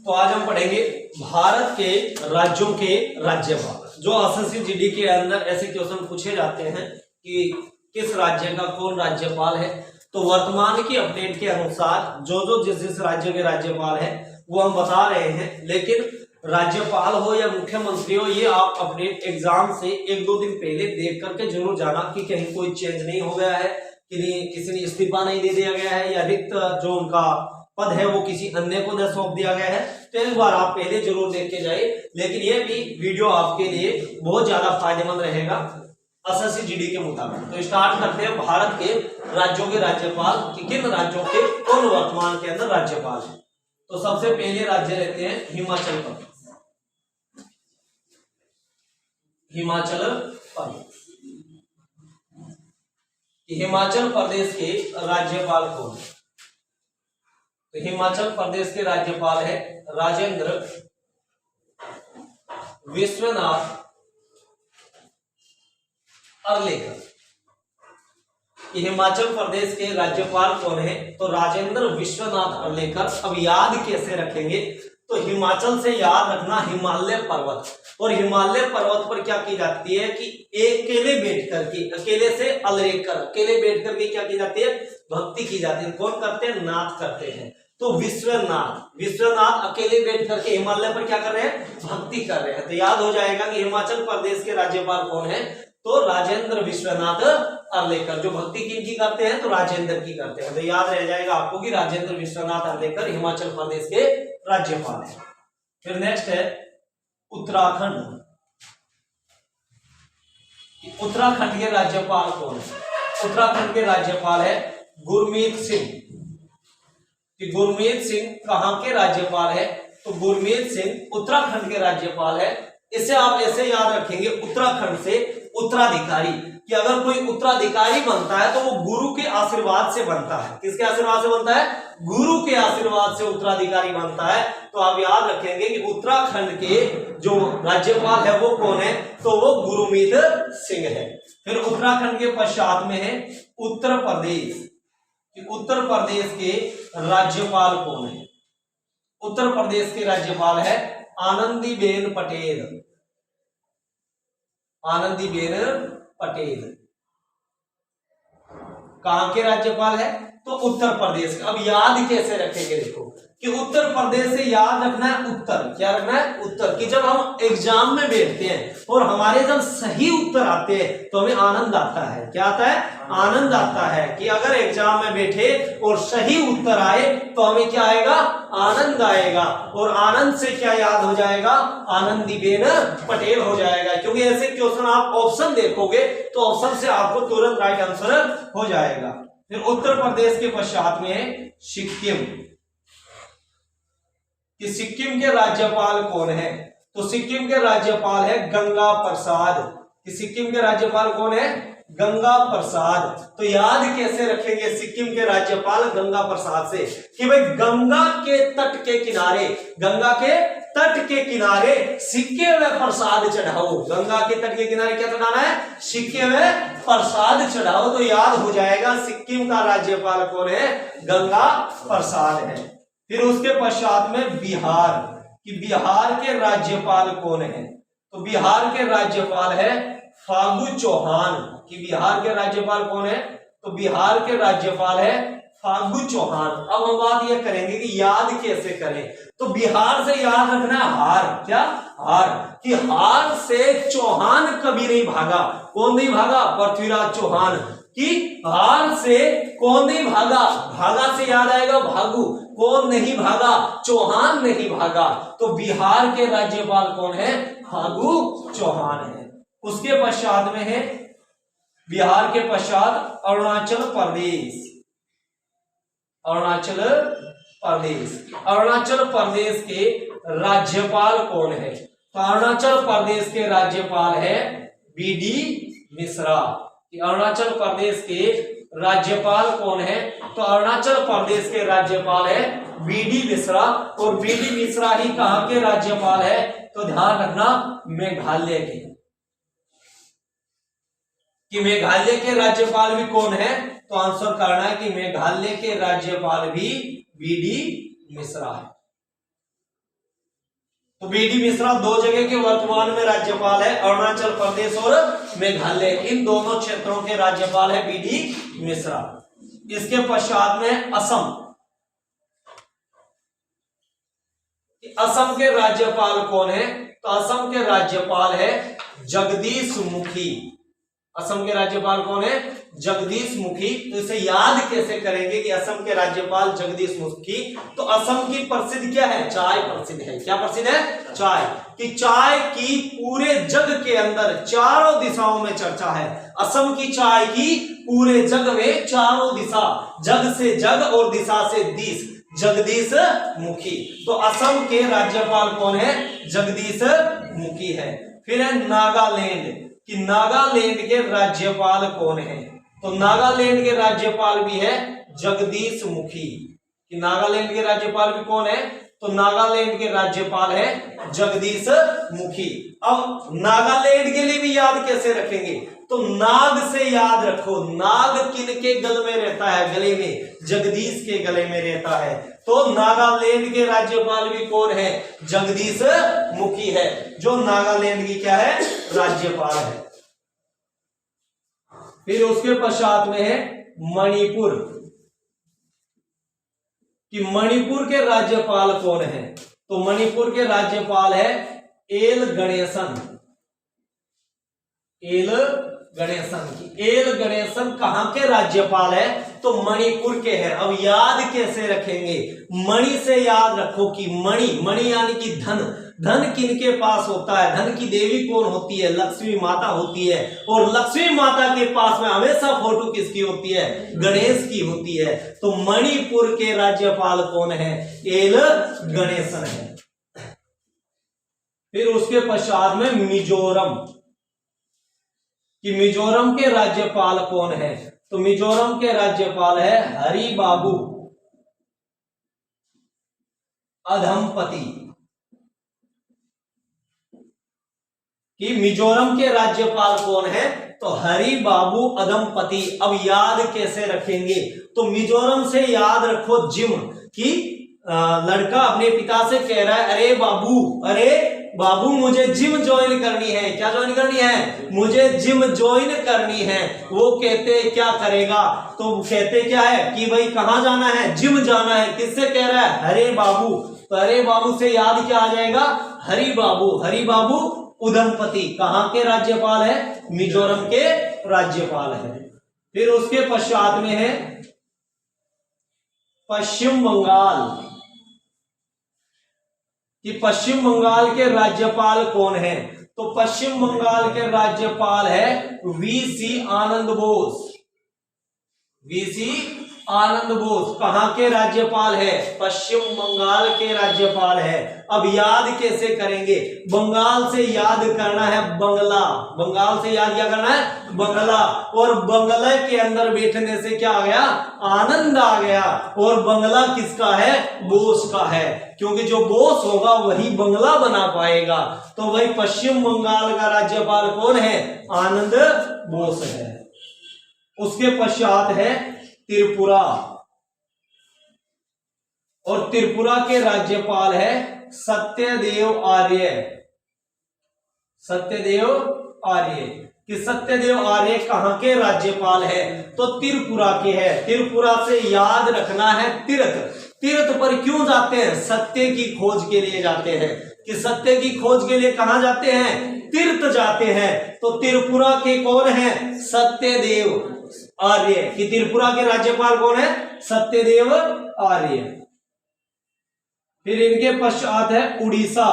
तो आज हम पढ़ेंगे भारत के राज्यों के राज्यपाल। जो एसएससी जीडी के अंदर ऐसे क्वेश्चन पूछे जाते हैं कि किस राज्य का कौन राज्यपाल है। तो वर्तमान की अपडेट के अनुसार जो जिस राज्य के राज्यपाल है वो हम बता रहे हैं, लेकिन राज्यपाल हो या मुख्यमंत्री हो, ये आप अपडेट एग्जाम से एक दो दिन पहले देख करके जरूर जाना कि कहीं कोई चेंज नहीं हो गया है, कि किसी ने इस्तीफा नहीं दे दिया गया है, या रिक्त जो उनका पद है वो किसी अन्य को न सौंप दिया गया है। तो एक बार आप पहले जरूर देख के जाइए, लेकिन ये भी वीडियो आपके लिए बहुत ज्यादा फायदेमंद रहेगा एसएससी जीडी के मुताबिक। तो स्टार्ट करते हैं भारत के राज्यों के राज्यपाल कि किन राज्यों के कौन वर्तमान के अंदर राज्यपाल है। तो सबसे पहले राज्य लेते हैं हिमाचल प्रदेश। हिमाचल प्रदेश, हिमाचल प्रदेश के राज्यपाल कौन है? तो हिमाचल प्रदेश के राज्यपाल है राजेंद्र विश्वनाथ अर्लेकर। हिमाचल प्रदेश के राज्यपाल कौन है? तो राजेंद्र विश्वनाथ अर्लेकर। अब याद कैसे रखेंगे? तो हिमाचल से याद रखना हिमालय पर्वत, और हिमालय पर्वत पर क्या की जाती है कि अकेले बैठ करके, अकेले से अर्लेकर, अकेले बैठ करके क्या की जाती है? भक्ति की जाती है। कौन करते हैं? नाथ करते हैं। तो विश्वनाथ अकेले बैठ करके हिमालय पर क्या कर रहे हैं? भक्ति कर रहे हैं। तो याद हो जाएगा कि हिमाचल प्रदेश के राज्यपाल कौन है? तो राजेंद्र विश्वनाथ अर्लेकर। जो भक्ति किनकी करते हैं? तो राजेंद्र की करते हैं। तो याद रह जाएगा आपको कि राजेंद्र विश्वनाथ अर्लेकर हिमाचल प्रदेश के राज्यपाल है। फिर नेक्स्ट है उत्तराखंड। उत्तराखंड के राज्यपाल कौन है? उत्तराखंड के राज्यपाल है गुरमीत सिंह। गुरमीत सिंह कहां के राज्यपाल है? तो गुरमीत सिंह उत्तराखंड के राज्यपाल है। इसे आप ऐसे याद रखेंगे, उत्तराखंड से उत्तराधिकारी, कि अगर कोई उत्तराधिकारी बनता है तो वो गुरु के आशीर्वाद से बनता है। किसके आशीर्वाद से बनता है? गुरु के आशीर्वाद से उत्तराधिकारी बनता है। तो आप याद रखेंगे कि उत्तराखंड के जो राज्यपाल है वो कौन है? तो वो गुरमीत सिंह है। फिर उत्तराखंड के पश्चात में है उत्तर प्रदेश। उत्तर प्रदेश के राज्यपाल कौन है? उत्तर प्रदेश के राज्यपाल है आनंदीबेन पटेल। आनंदीबेन पटेल कहां के राज्यपाल है? तो उत्तर प्रदेश के। अब याद कैसे रखेंगे? देखो कि उत्तर प्रदेश से याद रखना है उत्तर। क्या रखना है? उत्तर। कि जब हम एग्जाम में बैठते हैं और हमारे जब सही उत्तर आते हैं तो हमें आनंद आता है। क्या आता है? आनंद आता है कि अगर एग्जाम में बैठे और सही उत्तर आए तो हमें क्या आएगा? आनंद आएगा। और आनंद से क्या याद हो जाएगा? आनंदीबेन पटेल हो जाएगा। क्योंकि ऐसे क्वेश्चन आप ऑप्शन देखोगे तो ऑप्शन से आपको तुरंत राइट आंसर हो जाएगा। फिर उत्तर प्रदेश के पश्चात में सिक्किम। कि सिक्किम के राज्यपाल कौन है? तो सिक्किम के राज्यपाल है गंगा प्रसाद। कि सिक्किम के राज्यपाल कौन है? गंगा प्रसाद। तो याद कैसे रखेंगे सिक्किम के राज्यपाल गंगा प्रसाद से? कि भाई गंगा के तट के किनारे, गंगा के तट के किनारे सिक्के में प्रसाद चढ़ाओ। गंगा के तट के किनारे क्या चढ़ाना है? सिक्के में प्रसाद चढ़ाओ। तो याद हो जाएगा सिक्किम का राज्यपाल कौन है? गंगा प्रसाद है। फिर उसके पश्चात में बिहार। कि बिहार के राज्यपाल कौन है? तो बिहार के राज्यपाल है फागू चौहान। कि बिहार के राज्यपाल कौन है? तो बिहार के राज्यपाल है फागू चौहान। अब हम बात यह करेंगे कि याद कैसे करें। तो बिहार से याद रखना है हार। क्या? हार। कि हार से चौहान कभी नहीं भागा। कौन नहीं भागा? पृथ्वीराज चौहान। कि हार से कौन नहीं भागा? भागा से याद आएगा भागू। कौन नहीं भागा? चौहान नहीं भागा। तो बिहार के राज्यपाल कौन है? फागू चौहान है। उसके पश्चात में है बिहार के पश्चात अरुणाचल प्रदेश। अरुणाचल प्रदेश। अरुणाचल प्रदेश के राज्यपाल कौन है? तो अरुणाचल प्रदेश के राज्यपाल है बीडी मिश्रा। अरुणाचल प्रदेश के राज्यपाल कौन है? तो अरुणाचल प्रदेश के राज्यपाल है बीडी मिश्रा। और बीडी मिश्रा ही कहां के राज्यपाल है? तो ध्यान रखना मेघालय के। कि मेघालय के राज्यपाल भी कौन है? तो आंसर करना है कि मेघालय के राज्यपाल भी बीडी मिश्रा है। तो बीडी मिश्रा दो जगह के वर्तमान में राज्यपाल है, अरुणाचल प्रदेश और मेघालय, इन दोनों क्षेत्रों के राज्यपाल है बीडी मिश्रा। इसके पश्चात में असम। असम के राज्यपाल कौन है? तो असम के राज्यपाल है जगदीश मुखी। असम के राज्यपाल कौन है? जगदीश मुखी। तो इसे याद कैसे करेंगे कि असम के राज्यपाल जगदीश मुखी? तो असम की प्रसिद्ध क्या है? चाय प्रसिद्ध है। क्या प्रसिद्ध है? चाय। कि चाय की पूरे जग के अंदर चारों दिशाओं में चर्चा है। असम की चाय की पूरे जग में चारों दिशा, जग से जग और दिशा से दिश, जगदीश मुखी। तो असम के राज्यपाल कौन है? जगदीश मुखी है। फिर है नागालैंड, कि नागालैंड के राज्यपाल कौन है? तो नागालैंड के राज्यपाल भी है जगदीश मुखी। कि नागालैंड के राज्यपाल भी कौन है? तो नागालैंड के राज्यपाल है जगदीश मुखी। अब नागालैंड के लिए भी याद कैसे रखेंगे? तो नाग से याद रखो। नाग किन के गले में रहता है? गले में जगदीश के गले में रहता है। तो नागालैंड के राज्यपाल भी कौन है? जगदीश मुखी है, जो नागालैंड की क्या है? राज्यपाल है। फिर उसके पश्चात में है मणिपुर, कि मणिपुर के राज्यपाल कौन है? तो मणिपुर के राज्यपाल है एल गणेशन। एल गणेशन। की एल गणेशन कहां के राज्यपाल है? तो मणिपुर के हैं। अब याद कैसे रखेंगे? मणि से याद रखो कि मणि, मणि यानी कि धन। धन किनके पास होता है? धन की देवी कौन होती है? लक्ष्मी माता होती है। और लक्ष्मी माता के पास में हमेशा फोटो किसकी होती है? गणेश की होती है। तो मणिपुर के राज्यपाल कौन है? एल गणेशन है। फिर उसके पश्चात में मिजोरम, कि मिजोरम के राज्यपाल कौन है? तो मिजोरम के राज्यपाल है हरि बाबू अधमपति। कि मिजोरम के राज्यपाल कौन है? तो हरि बाबू अधमपति। अब याद कैसे रखेंगे? तो मिजोरम से याद रखो जिम, कि लड़का अपने पिता से कह रहा है, अरे बाबू मुझे जिम ज्वाइन करनी है। क्या ज्वाइन करनी है? मुझे जिम ज्वाइन करनी है। वो कहते क्या करेगा? तो कहते क्या है कि भाई कहां जाना है? जिम जाना है। किससे कह रहा है? हरे बाबू। तो हरे बाबू से याद क्या आ जाएगा? हरि बाबू। हरि बाबू उधमपति कहां के राज्यपाल है? मिजोरम के राज्यपाल है। फिर उसके पश्चात में है पश्चिम बंगाल, कि पश्चिम बंगाल के राज्यपाल कौन है? तो पश्चिम बंगाल के राज्यपाल है वीसी आनंद बोस। वीसी आनंद बोस कहां के राज्यपाल है? पश्चिम बंगाल के राज्यपाल है। अब याद कैसे करेंगे? बंगाल से याद करना है बंगला। बंगाल से याद क्या करना है? बंगला। और बंगला के अंदर बैठने से क्या आ गया? आनंद आ गया। और बंगला किसका है? बोस का है, क्योंकि जो बोस होगा वही बंगला बना पाएगा। तो वही पश्चिम बंगाल का राज्यपाल कौन है? आनंद बोस है। उसके पश्चात है त्रिपुरा, और त्रिपुरा के राज्यपाल है सत्यदेव आर्य। सत्यदेव आर्य, कि सत्यदेव आर्य कहां के राज्यपाल है? तो त्रिपुरा के है। त्रिपुरा से याद रखना है तीर्थ। तीर्थ पर क्यों जाते हैं? सत्य की खोज के लिए जाते हैं। कि सत्य की खोज के लिए कहां जाते हैं? तीर्थ जाते हैं। तो त्रिपुरा के कौन है? सत्यदेव आर्य। कि त्रिपुरा के राज्यपाल कौन है? सत्यदेव आर्य। फिर इनके पश्चात है उड़ीसा,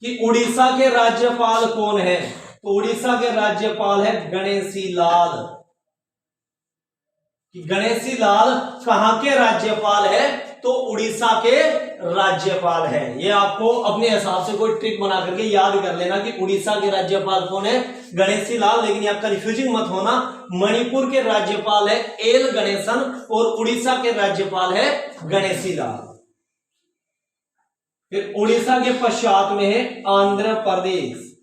कि उड़ीसा के राज्यपाल कौन है? तो उड़ीसा के राज्यपाल है गणेशी लाल। कि गणेशी लाल कहां के राज्यपाल है? तो उड़ीसा के राज्यपाल है। ये आपको अपने हिसाब से कोई ट्रिक बना करके याद कर लेना कि उड़ीसा के राज्यपाल कौन है? गणेशी लाल। लेकिन यहां कंफ्यूजिंग मत होना, मणिपुर के राज्यपाल है एल गणेशन और उड़ीसा के राज्यपाल है गणेशी लाल। फिर उड़ीसा के पश्चात में है आंध्र प्रदेश।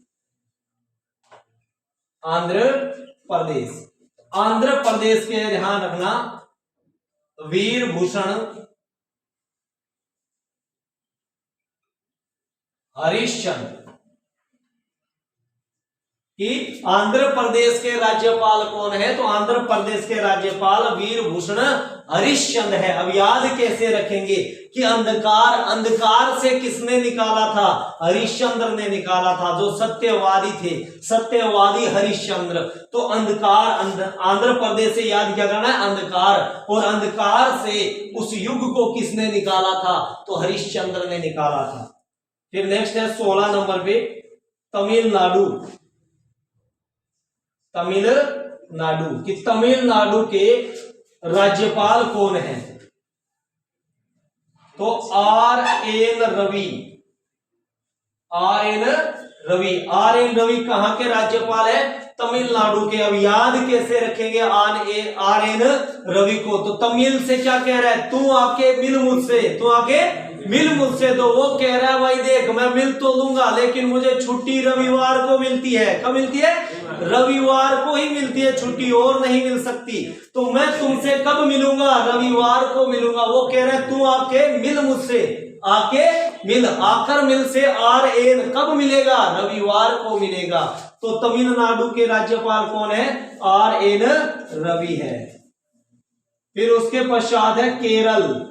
आंध्र प्रदेश। आंध्र प्रदेश के ध्यान रखना वीर भूषण हरिश्चंद्र। कि आंध्र प्रदेश के राज्यपाल कौन है? तो आंध्र प्रदेश के राज्यपाल वीरभूषण हरिश्चंद्र है। अब याद कैसे रखेंगे कि अंधकार से किसने निकाला था? हरिश्चंद्र ने निकाला था, जो सत्यवादी थे, सत्यवादी हरिश्चंद्र। तो अंधकार, आंध्र प्रदेश से याद क्या करना है? अंधकार। और अंधकार से उस युग को किसने निकाला था? तो हरिश्चंद्र ने निकाला था। फिर नेक्स्ट है 16 नंबर पे तमिलनाडु। तमिलनाडु कि तमिलनाडु के राज्यपाल कौन है? तो आर.एन. रवि। आर.एन. रवि कहां के राज्यपाल है? तमिलनाडु के। अब याद कैसे रखेंगे आर.एन. रवि को? तो तमिल से क्या कह रहा है? तू आके मिल मुझसे, तू आके मिल मुझसे। तो वो कह रहा है भाई देख मैं मिल तो लूंगा लेकिन मुझे छुट्टी रविवार को मिलती है। कब मिलती है? रविवार को ही मिलती है छुट्टी, और नहीं मिल सकती। तो मैं तुमसे कब मिलूंगा? रविवार को मिलूंगा। वो कह रहे तू आके मिल मुझसे, आके मिल। आकर मिल से आर.एन. कब मिलेगा? रविवार को मिलेगा। तो तमिलनाडु के राज्यपाल कौन है? आर.एन. रवि है। फिर उसके पश्चात है केरल।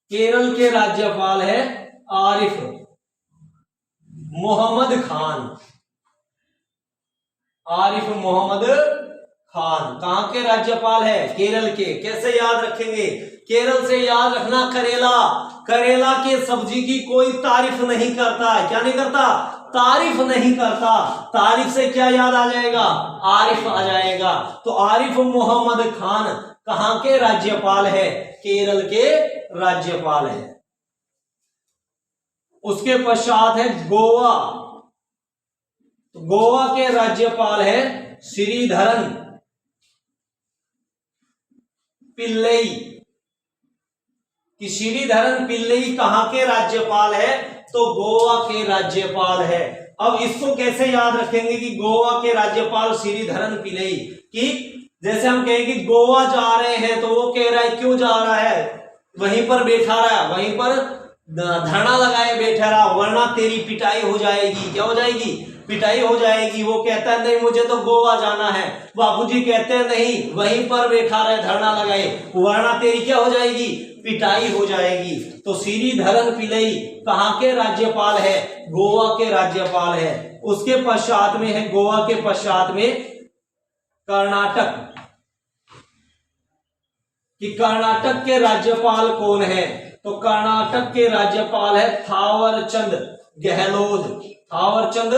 केरल के राज्यपाल है आरिफ मोहम्मद खान। आरिफ मोहम्मद खान कहां के राज्यपाल है? केरल के। कैसे याद रखेंगे? केरल से याद रखना करेला। करेला के सब्जी की कोई तारीफ नहीं करता। क्या नहीं करता? तारीफ नहीं करता। तारीफ से क्या याद आ जाएगा? आरिफ आ जाएगा। तो आरिफ मोहम्मद खान कहां के राज्यपाल है? केरल के राज्यपाल है। उसके पश्चात है गोवा। गोवा के राज्यपाल है श्रीधरन पिल्लई। कि श्रीधरन पिल्लई कहां के राज्यपाल है? तो गोवा के राज्यपाल है। अब इसको कैसे याद रखेंगे कि गोवा के राज्यपाल श्रीधरन पिल्लई? कि जैसे हम कहेंगे गोवा जा रहे हैं तो वो कह रहा है क्यों जा रहा है? वहीं पर बैठा रहा, वहीं पर धरना लगाए बैठा रहा, वरना तेरी पिटाई हो जाएगी। क्या हो जाएगी? पिटाई हो जाएगी। वो कहता है नहीं मुझे तो गोवा जाना है। बापूजी कहते हैं नहीं वहीं पर बैठा रहे, धरना लगाए, वरना तेरी क्या हो जाएगी? पिटाई हो जाएगी। तो श्रीधरन पिल्लई कहां के राज्यपाल है? गोवा के राज्यपाल है। उसके पश्चात में है, गोवा के पश्चात में कर्नाटक। कि कर्नाटक के राज्यपाल कौन है? तो कर्नाटक के राज्यपाल है थावरचंद गहलोत। थावरचंद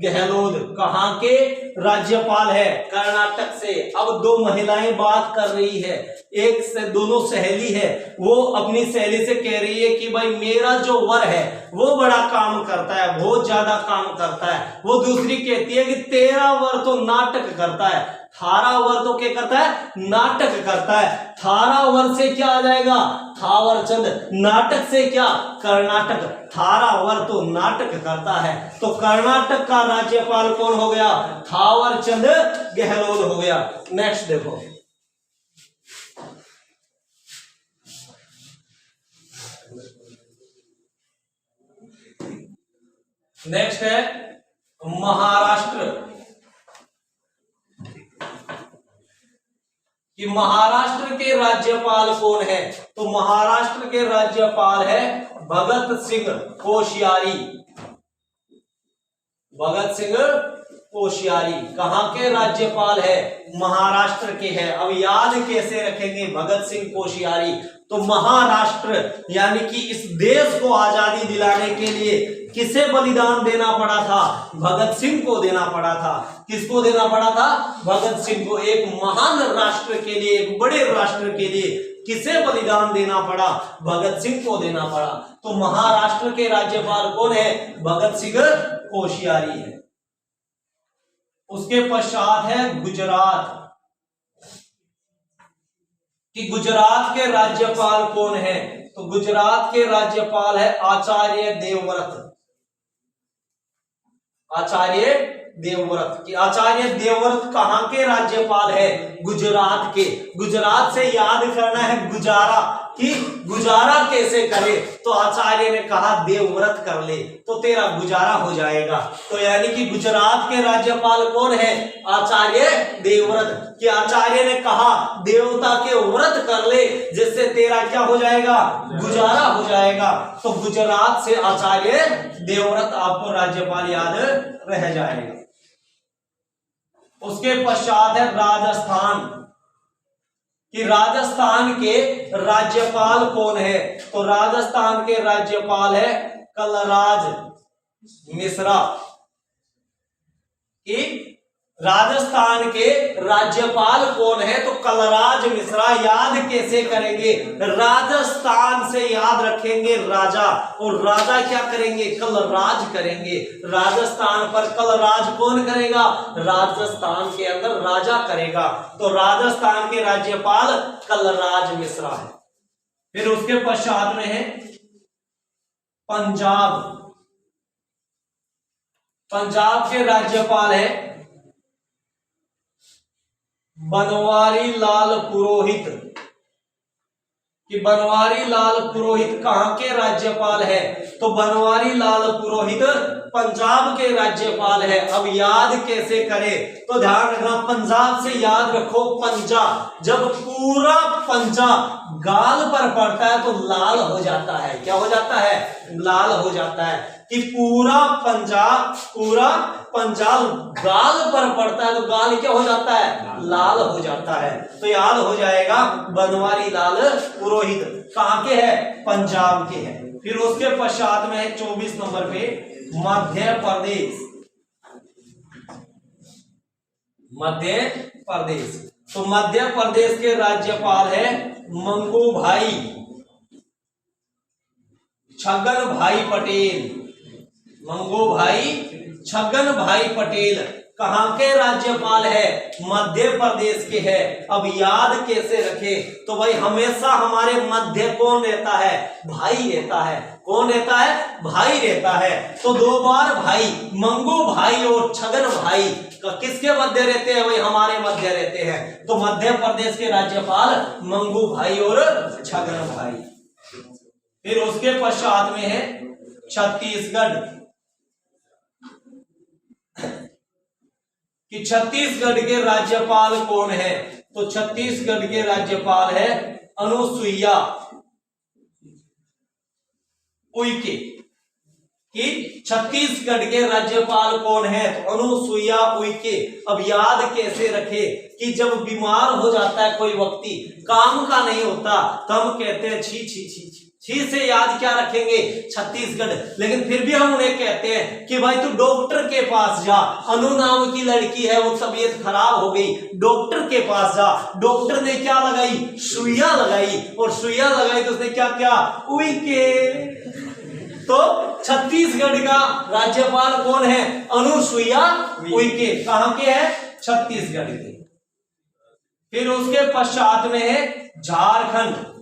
गहलोत कहां के राज्यपाल है? कर्नाटक से। अब दो महिलाएं बात कर रही है, एक से दोनों सहेली है, वो अपनी सहेली से कह रही है कि भाई मेरा जो वर है वो बड़ा काम करता है, बहुत ज्यादा काम करता है। वो दूसरी कहती है कि तेरा वर तो नाटक करता है। थारा वर तो क्या करता है? नाटक करता है। थारा वर से क्या आ जाएगा? थावरचंद। नाटक से क्या? कर्नाटक। थारा वर तो नाटक करता है। तो कर्नाटक का राज्यपाल कौन हो गया? थावरचंद गहलोत हो गया। नेक्स्ट देखो, नेक्स्ट है महाराष्ट्र। कि महाराष्ट्र के राज्यपाल कौन है? तो महाराष्ट्र के राज्यपाल है भगत सिंह कोश्यारी। भगत सिंह कोश्यारी कहां के राज्यपाल है? महाराष्ट्र के हैं। अब याद कैसे रखेंगे भगत सिंह कोश्यारी? तो महाराष्ट्र यानी कि इस देश को आजादी दिलाने के लिए किसे बलिदान देना पड़ा था? भगत सिंह को देना पड़ा था। किसको देना पड़ा था? भगत सिंह को। एक महान राष्ट्र के लिए, एक बड़े राष्ट्र के लिए किसे बलिदान देना पड़ा? भगत सिंह को देना पड़ा। तो महाराष्ट्र के राज्यपाल कौन है? भगत सिंह कोश्यारी है। उसके पश्चात है गुजरात। कि गुजरात के राज्यपाल कौन है? तो गुजरात के राज्यपाल है आचार्य देवव्रत। आचार्य देवव्रत। कि आचार्य देवव्रत कहां के राज्यपाल है? गुजरात के। गुजरात से याद करना है गुजारा। कि गुजारा के कैसे करे, तो आचार्य ने कहा देवव्रत कर ले तो तेरा गुजारा हो जाएगा। तो यानी कि गुजरात के राज्यपाल कौन है? आचार्य देवव्रत। कि आचार्य ने कहा देवता के व्रत कर ले जिससे तेरा क्या हो जाएगा? गुजारा हो जाएगा। तो गुजरात से आचार्य देवव्रत आपको राज्यपाल याद रह जाएगा। उसके पश्चात है राजस्थान। कि राजस्थान के राज्यपाल कौन है? तो राजस्थान के राज्यपाल है कलराज मिश्रा। कि राजस्थान के राज्यपाल कौन है? तो कलराज मिश्रा। याद कैसे करेंगे? राजस्थान से याद रखेंगे राजा, और राजा क्या करेंगे? कलराज करेंगे। राजस्थान पर कलराज कौन करेगा? राजस्थान के अंदर राजा करेगा। तो राजस्थान के राज्यपाल कलराज मिश्रा है। फिर उसके पश्चात में है पंजाब। पंजाब के राज्यपाल है बनवारी लाल पुरोहित। कि बनवारी लाल पुरोहित कहां के राज्यपाल है? तो बनवारी लाल पुरोहित पंजाब के राज्यपाल है। अब याद कैसे करें? तो ध्यान रखना, पंजाब से याद रखो पंजा। जब पूरा पंजा गाल पर पड़ता है तो लाल हो जाता है। क्या हो जाता है? लाल हो जाता है। कि पूरा पंजाब गाल पर पड़ता है तो गाल क्या हो जाता है? लाल हो जाता है। तो याद हो जाएगा बनवारी लाल पुरोहित कहां के है? पंजाब के हैं। फिर उसके पश्चात में है 24 नंबर पे मध्य प्रदेश। मध्य प्रदेश। तो मध्य प्रदेश के राज्यपाल है मंगू भाई छगन भाई पटेल। मंगू भाई छगन भाई पटेल कहां के राज्यपाल है? मध्य प्रदेश के है। अब याद कैसे रखे? तो भाई हमेशा हमारे मध्य कौन रहता है? भाई रहता है। कौन रहता है? भाई रहता है। तो दो बार भाई, मंगू भाई और छगन भाई किसके मध्य रहते हैं? भाई हमारे मध्य रहते हैं। तो मध्य प्रदेश के राज्यपाल मंगू भाई और छगन भाई। फिर उसके पश्चात में है छत्तीसगढ़। कि छत्तीसगढ़ के राज्यपाल कौन है? तो छत्तीसगढ़ के राज्यपाल है अनुसुईया उइके। कि छत्तीसगढ़ के राज्यपाल कौन है? तो अनुसुईया उइके। अब याद कैसे रखे? कि जब बीमार हो जाता है कोई व्यक्ति, काम का नहीं होता, तो हम कहते हैं छी छी छी छी। छी से याद क्या रखेंगे? छत्तीसगढ़। लेकिन फिर भी हम उन्हें कहते हैं कि भाई तू डॉक्टर के पास जा। अनु नाम की लड़की है, वो तबीयत खराब हो गई, डॉक्टर के पास जा। डॉक्टर ने क्या लगाई? सुइया लगाई। और सुइया लगाई तो उसने क्या किया? उइके। तो छत्तीसगढ़ का राज्यपाल कौन है? अनुसुईया उइके। कहां के है? छत्तीसगढ़ के। फिर उसके पश्चात में है झारखंड।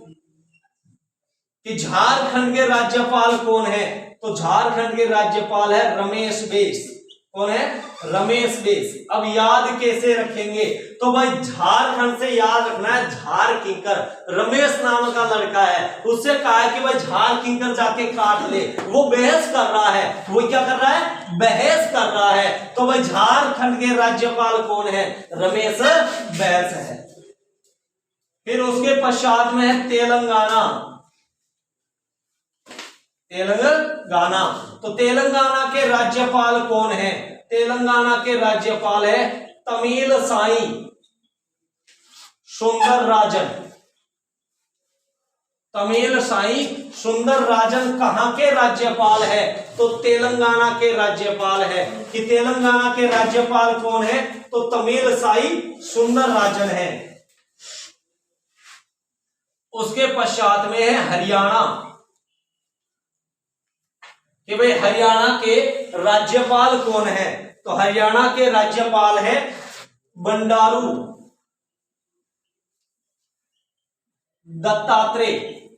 कि झारखंड के राज्यपाल कौन है? तो झारखंड के राज्यपाल है रमेश बैस। कौन है? रमेश बैस। अब याद कैसे रखेंगे? तो भाई झारखंड से याद रखना है झार किंकर। रमेश नाम का लड़का है, उससे कहा है कि भाई झार किंकर जाके काट ले। वो बहस कर रहा है। वो क्या कर रहा है? बहस कर रहा है। तो भाई झारखंड के राज्यपाल कौन है? रमेश बैस है। फिर उसके पश्चात में है तेलंगाना। तेलंगाना। तो तेलंगाना के राज्यपाल कौन है? तेलंगाना के राज्यपाल है तमिल साई सुंदर राजन। तमिल साई सुंदर राजन कहां के राज्यपाल है? तो तेलंगाना के राज्यपाल है। कि तेलंगाना के राज्यपाल कौन है? तो तमिल साई सुंदर राजन है। उसके पश्चात में है हरियाणा। कि भाई हरियाणा के राज्यपाल कौन है? तो हरियाणा के राज्यपाल है बंडारू दत्तात्रेय।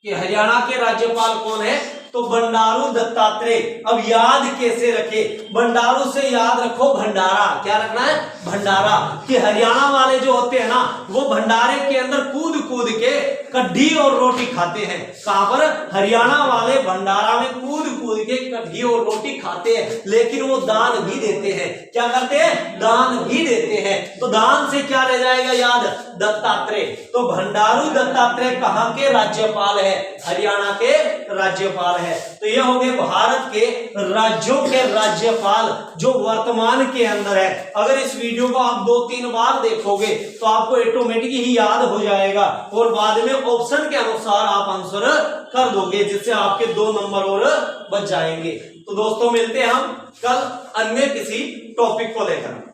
कि हरियाणा के राज्यपाल कौन है? तो बंडारू दत्तात्रेय। अब याद कैसे रखे, बंडारू से याद रखो भंडारा, क्या रखना है, भंडारा, कि हरियाणा वाले जो होते हैं ना वो भंडारे के अंदर कूद कूद के कढ़ी और रोटी खाते हैं। कहां पर, हरियाणा वाले भंडारा में कूद कूद के कढ़ी और रोटी खाते हैं, लेकिन वो दान भी देते हैं। क्या करते हैं, दान भी देते हैं। तो दान से क्या रह जाएगा याद, दत्तात्रेय। तो भंडारू दत्तात्रेय कहां के राज्यपाल है, हरियाणा के राज्यपाल है। तो ये हो गए भारत के राज्यों के राज्यपाल जो वर्तमान के अंदर है। अगर इस वीडियो को आप 2-3 बार देखोगे तो आपको ऑटोमेटिक ही याद हो जाएगा और बाद में ऑप्शन के अनुसार आप आंसर कर दोगे, जिससे आपके 2 नंबर और बच जाएंगे। तो दोस्तों मिलते हैं हम कल अन्य किसी टॉपिक को लेकर।